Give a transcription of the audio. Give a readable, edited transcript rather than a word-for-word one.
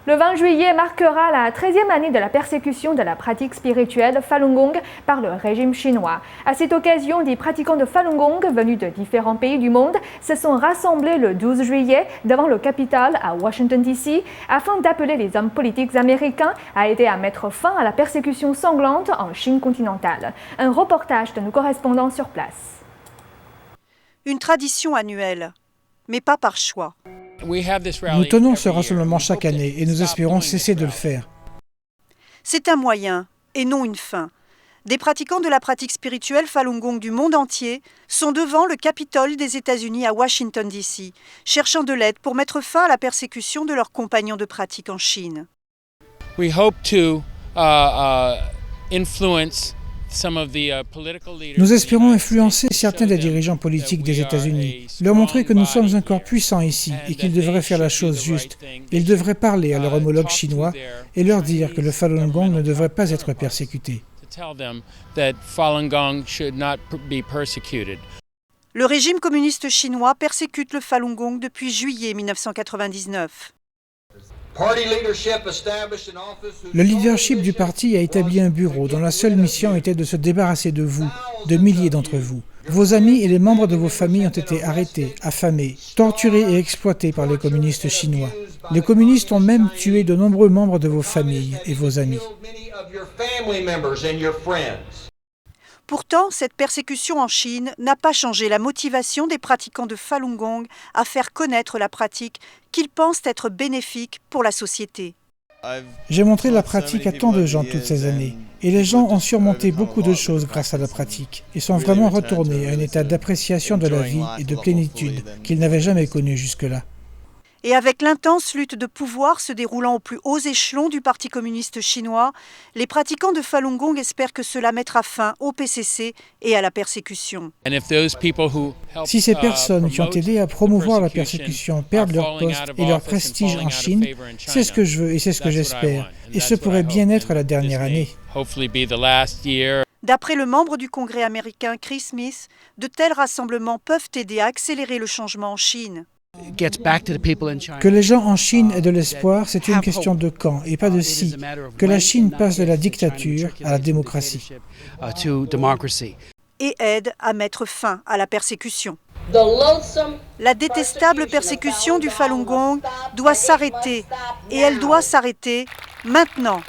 Le 20 juillet marquera la 13e année de la persécution de la pratique spirituelle Falun Gong par le régime chinois. À cette occasion, des pratiquants de Falun Gong venus de différents pays du monde se sont rassemblés le 12 juillet devant le Capitole à Washington DC afin d'appeler les hommes politiques américains à aider à mettre fin à la persécution sanglante en Chine continentale. Un reportage de nos correspondants sur place. Une tradition annuelle, mais pas par choix. Nous tenons ce rassemblement chaque année et nous espérons cesser de le faire. C'est un moyen et non une fin. Des pratiquants de la pratique spirituelle Falun Gong du monde entier sont devant le Capitole des États-Unis à Washington DC, cherchant de l'aide pour mettre fin à la persécution de leurs compagnons de pratique en Chine. Nous espérons influencer certains des dirigeants politiques des États-Unis, leur montrer que nous sommes un corps puissant ici et qu'ils devraient faire la chose juste. Ils devraient parler à leurs homologues chinois et leur dire que le Falun Gong ne devrait pas être persécuté. Le régime communiste chinois persécute le Falun Gong depuis juillet 1999. Le leadership du parti a établi un bureau dont la seule mission était de se débarrasser de vous, de milliers d'entre vous. Vos amis et les membres de vos familles ont été arrêtés, affamés, torturés et exploités par les communistes chinois. Les communistes ont même tué de nombreux membres de vos familles et vos amis. Pourtant, cette persécution en Chine n'a pas changé la motivation des pratiquants de Falun Gong à faire connaître la pratique qu'ils pensent être bénéfique pour la société. J'ai montré la pratique à tant de gens toutes ces années, et les gens ont surmonté beaucoup de choses grâce à la pratique, et sont vraiment retournés à un état d'appréciation de la vie et de plénitude qu'ils n'avaient jamais connu jusque-là. Et avec l'intense lutte de pouvoir se déroulant aux plus hauts échelons du Parti communiste chinois, les pratiquants de Falun Gong espèrent que cela mettra fin au PCC et à la persécution. Si ces personnes qui ont aidé à promouvoir la persécution perdent leur poste et leur prestige en Chine, c'est ce que je veux et c'est ce que j'espère. Et ce pourrait bien être la dernière année. D'après le membre du Congrès américain Chris Smith, de tels rassemblements peuvent aider à accélérer le changement en Chine. Que les gens en Chine aient de l'espoir, c'est une question de quand et pas de si. Que la Chine passe de la dictature à la démocratie. Et aide à mettre fin à la persécution. La détestable persécution du Falun Gong doit s'arrêter et elle doit s'arrêter maintenant.